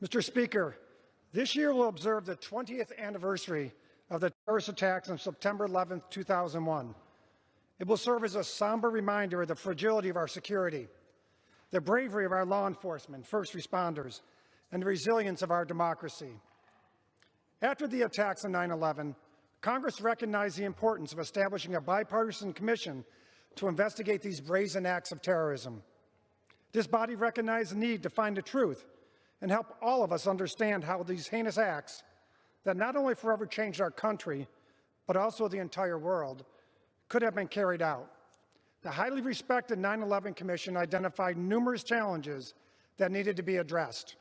Mr. Speaker, this year will observe the 20th anniversary of the terrorist attacks on September 11, 2001. It will serve as a somber reminder of the fragility of our security, the bravery of our law enforcement, first responders, and the resilience of our democracy. After the attacks on 9/11, Congress recognized the importance of establishing a bipartisan commission to investigate these brazen acts of terrorism. This body recognized the need to find the truth and help all of us understand how these heinous acts that not only forever changed our country, but also the entire world, could have been carried out. The highly respected 9/11 Commission identified numerous challenges that needed to be addressed,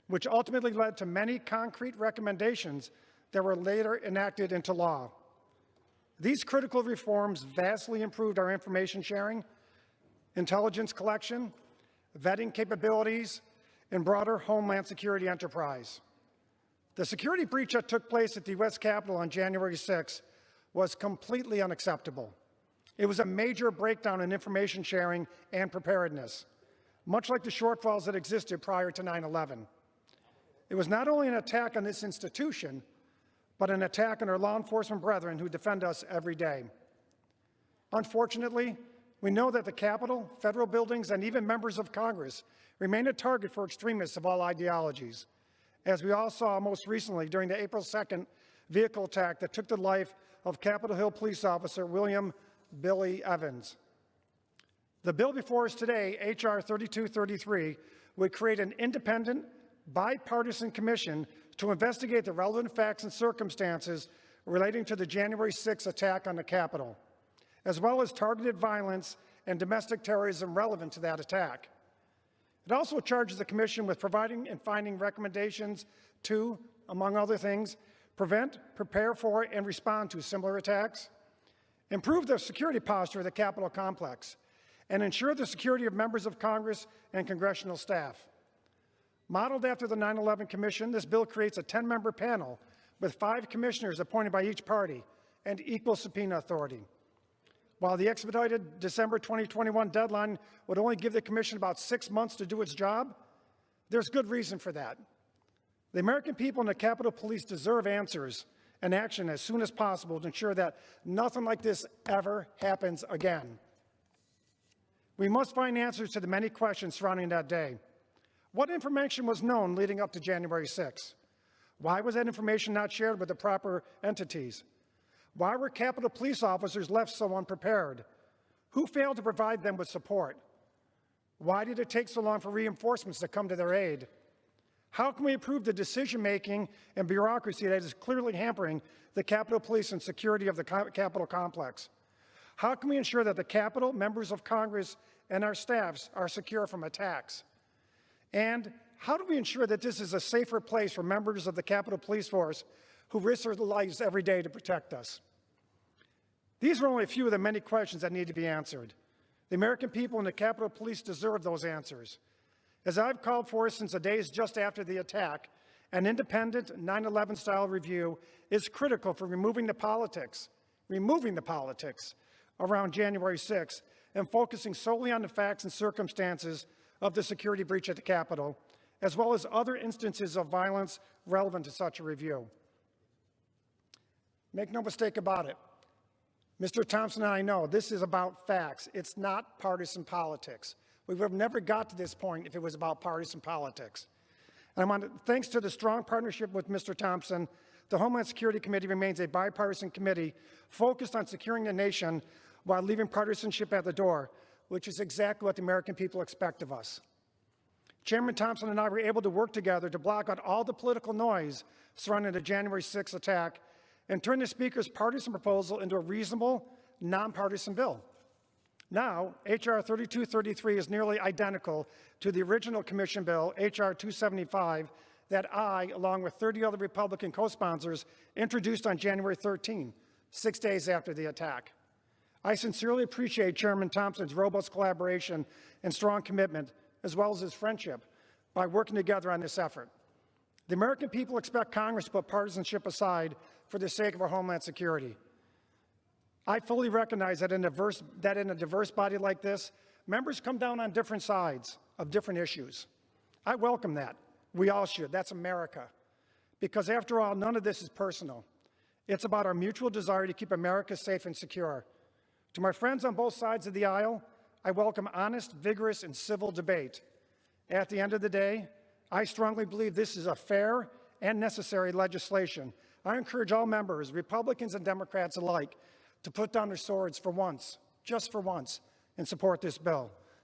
which ultimately led to many concrete recommendations that were later enacted into law. These critical reforms vastly improved our information sharing, intelligence collection, vetting capabilities, and broader Homeland Security enterprise. The security breach that took place at the U.S. Capitol on January 6 was completely unacceptable. It was a major breakdown in information sharing and preparedness, much like the shortfalls that existed prior to 9/11. It was not only an attack on this institution, but an attack on our law enforcement brethren who defend us every day. Unfortunately, we know that the Capitol, federal buildings, and even members of Congress remain a target for extremists of all ideologies, as we all saw most recently during the April 2nd vehicle attack that took the life of Capitol Hill police officer William Billy Evans. The bill before us today, H.R. 3233, would create an independent, bipartisan commission to investigate the relevant facts and circumstances relating to the January 6th attack on the Capitol, as well as targeted violence and domestic terrorism relevant to that attack. It also charges the Commission with providing and finding recommendations to, among other things, prevent, prepare for, and respond to similar attacks, improve the security posture of the Capitol complex, and ensure the security of members of Congress and congressional staff. Modeled after the 9/11 Commission, this bill creates a 10-member panel with 5 commissioners appointed by each party and equal subpoena authority. While the expedited December 2021 deadline would only give the Commission about 6 months to do its job, there's good reason for that. The American people and the Capitol Police deserve answers and action as soon as possible to ensure that nothing like this ever happens again. We must find answers to the many questions surrounding that day. What information was known leading up to January 6th? Why was that information not shared with the proper entities? Why were Capitol Police officers left so unprepared? Who failed to provide them with support? Why did it take so long for reinforcements to come to their aid? How can we improve the decision-making and bureaucracy that is clearly hampering the Capitol Police and security of the Capitol complex? How can we ensure that the Capitol, members of Congress, and our staffs are secure from attacks? And how do we ensure that this is a safer place for members of the Capitol Police Force who risk their lives every day to protect us? These are only a few of the many questions that need to be answered. The American people and the Capitol Police deserve those answers. As I've called for since the days just after the attack, an independent 9/11 style review is critical for removing the politics around January 6th and focusing solely on the facts and circumstances of the security breach at the Capitol, as well as other instances of violence relevant to such a review. Make no mistake about it. Mr. Thompson and I know this is about facts. It's not partisan politics. We would have never got to this point if it was about partisan politics. And thanks to the strong partnership with Mr. Thompson, the Homeland Security Committee remains a bipartisan committee focused on securing the nation while leaving partisanship at the door, which is exactly what the American people expect of us. Chairman Thompson and I were able to work together to block out all the political noise surrounding the January 6th attack and turn the Speaker's partisan proposal into a reasonable, nonpartisan bill. Now, H.R. 3233 is nearly identical to the original Commission bill, H.R. 275, that I, along with 30 other Republican co-sponsors, introduced on January 13, 6 days after the attack. I sincerely appreciate Chairman Thompson's robust collaboration and strong commitment, as well as his friendship, by working together on this effort. The American people expect Congress to put partisanship aside for the sake of our Homeland Security. I fully recognize that in a diverse body like this, members come down on different sides of different issues. I welcome that. We all should. That's America. Because after all, none of this is personal. It's about our mutual desire to keep America safe and secure. To my friends on both sides of the aisle, I welcome honest, vigorous, and civil debate. At the end of the day, I strongly believe this is a fair and necessary legislation. I encourage all members, Republicans and Democrats alike, to put down their swords for once, just for once, and support this bill.